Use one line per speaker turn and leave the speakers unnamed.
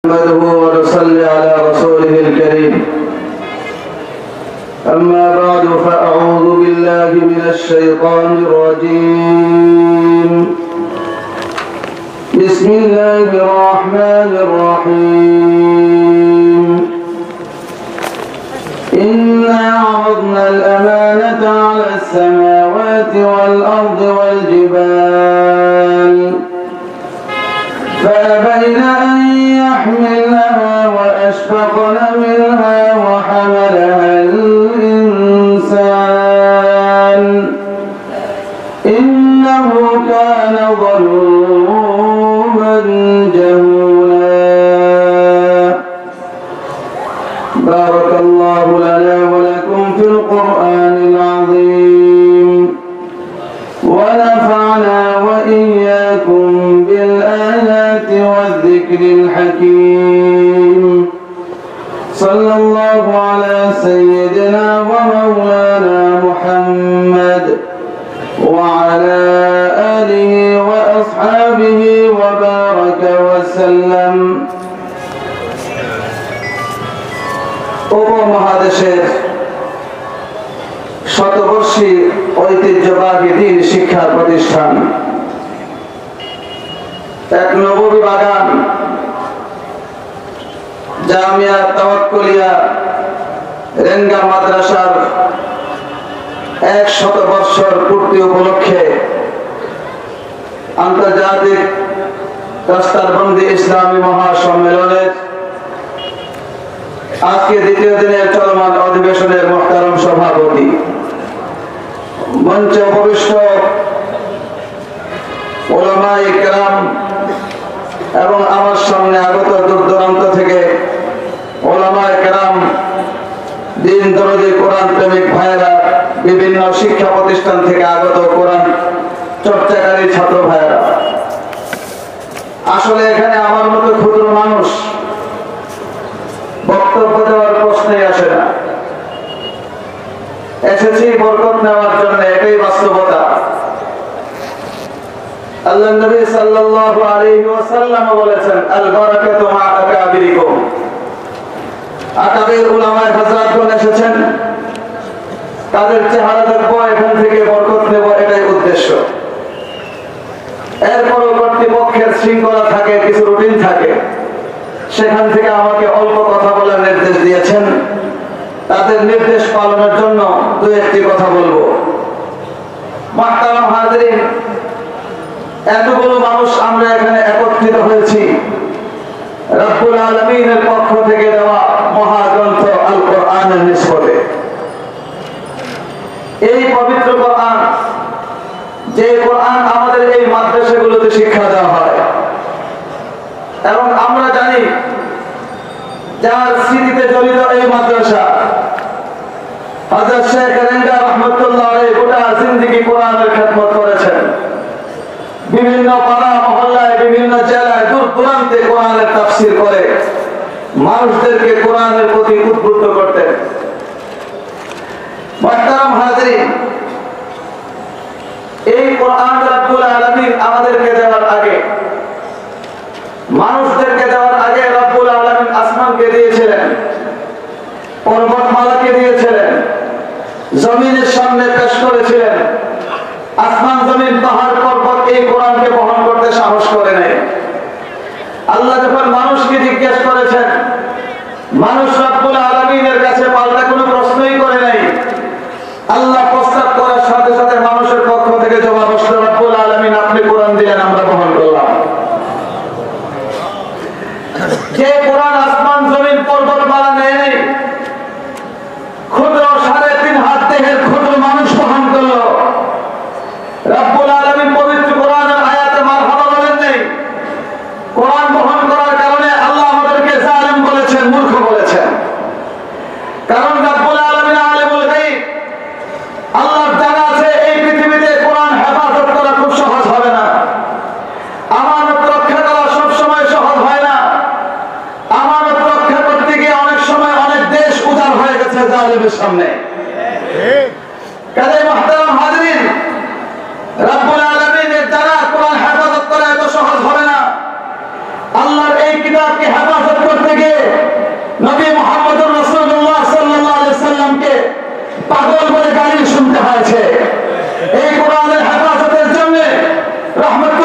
نحمده ونصلي على رسوله الكريم. أما بعد فأعوذ بالله من الشيطان الرجيم. بسم الله الرحمن الرحيم. إنا عرضنا الأمانة على السماوات والأرض والجبال فأبين أن يحملنها وأشفقن منها وحملها الإنسان إنه كان ظلوما جهولا. بارك الله لنا ولكم في القرآن العظيم ونفعنا وإياكم بالآيات والذكر الحكيم. صلى الله على سيدنا ومولانا محمد وعلى آله وأصحابه وبارك وسلم. উপমহাদেশের শতবর্ষী ঐতিহ্যবাহী দ্বীন শিক্ষা প্রতিষ্ঠান এক নববী বাগান জামিয়া তাওয়াক্কুলিয়া রেঙ্গা মাদ্রাসার 100 বছর পূর্তি উপলক্ষে আন্তর্জাতিক দস্তারবন্দি ইসলামী মহাসম্মেলনের আজকে দ্বিতীয় দিনের চলমান অধিবেশনের মুহতারম সভাপতি, মঞ্চে উপবিষ্ট উলামায়ে কেরাম এবং আমার সামনে আগত দূর দূরান্ত থেকে উলামায়ে কেরাম, দ্বীন দরদি কোরআন প্রেমিক ভাইয়েরা, বিভিন্ন শিক্ষা প্রতিষ্ঠান থেকে আগত কোরআন চর্চাকারী ছাত্র ভাইয়েরা, আসলে এখানে আমার মতো ক্ষুদ্র মানুষ বক্তব্য দেওয়ার প্রশ্নই আসে না। এসেছি বরকত নেওয়ার জন্য, এটাই বাস্তবতা। আল্লাহ নবী সাল্লাল্লাহু আলাইহি ওয়াসাল্লাম বলেছেন, আল বারাকাতু মা আকাবিরিকুম। আকাবির উলামায়ে হযরতগণ এসেছেন, তাদের চেহারা দেখব, এখান থেকে বরকত নেব, এটাই উদ্দেশ্য। এরপরও কর্তৃপক্ষের শৃঙ্খলা থাকে, কিছু রুটিন থাকে, সেখান থেকে আমাকে অল্প কথা বলার নির্দেশ দিয়েছেন। তাদের নির্দেশ পালনের জন্য দুই একটি কথা বলবো। মুহতারাম হাজিরিন, এতগুলো মানুষ আমরা এখানে একত্রিত হয়েছি রব্বুল আলামিনের পক্ষ থেকে দেওয়া মহাগ্রন্থ আল কোরআনের নিসবতে। এই পবিত্র কোরআন, যে কোরআন আমাদের এই মাদ্রাসাগুলোতে শিক্ষা দেওয়া হয়, এবং আমরা জানি যার স্মৃতিতে জড়িত এই মাদ্রাসা, হযরত শেখ রেঙ্গা রাহমাতুল্লাহ আলাইহি গোটা জিন্দেগি কোরআনের খেদমত করেছেন। বিভিন্ন পাড়া মহল্লায়, বিভিন্ন জেলায়, দূর দূরান্তে কোরআনের তাফসীর করে মানুষদেরকে কোরআনের প্রতি উদ্বুদ্ধ করতেন। মুহতারাম হাজিরিন, এই কোরআন রব্বুল আলামিন আমাদেরকে দেওয়ার আগে, মানুষদেরকে দেওয়ার আগে রব্বুল আলামিন আসমানকে দিয়েছিলেন, পর্বতমালাকে দিয়েছিলেন, জমিনের সামনে পেশ করেছিলেন। আসমান, জমিন, পাহাড়, পর্বত এই কোরআনকে বহন করতে সাহস করে নাই। আল্লাহ যখন মানুষকে জিজ্ঞেস করেছেন, মানুষ রব্বুল আলামিনের কাছে পাল্টা কোনো প্রশ্নই করে নাই। আল্লাহ প্রস্তাব করার সাথে সাথে মানুষের পক্ষ থেকে জবাব আসলো, রব্বুল আলামিন আপনি কোরআন দিলেন, আমরা বহন করলাম। যে কোরআন আসমান, জমিন, পর্বতমালা নেই, ক্ষুদ্র 3.5 হাত দেহের ক্ষুদ্র মানুষ বহন করলো। রব্বুল আলামিন পবিত্র কোরআনের আয়াতে মারহাবা বলেন নেই। কোরআন বহন করার কারণে আল্লাহ আমাদেরকে জালেম বলেছেন, মূর্খ বলেছেন। কারণ রব্বুল আলামিন আলিমুল গায়ব, আল্লাহর জানা আছে এই পৃথিবীতে কোরআন হেফাজত করা খুব সহজ হবে না। আমানত রক্ষা করা সব সময় সহজ হয় না। আমানত রক্ষা করতে গিয়ে অনেক সময় অনেক দেশ উজাড় হয়ে গেছে জালেমের সামনে। কাজে মুহতারাম হাজিরিন, রব্বুল আলামিনের দ্বারা কোরআন হেফাজত করা এত সহজ হবে না। আল্লাহর এই কিতাবকে হেফাজত পাগল বলে গালি শুনতে হয়েছে। এই কোরআনের হেফাজতের জন্য রহমত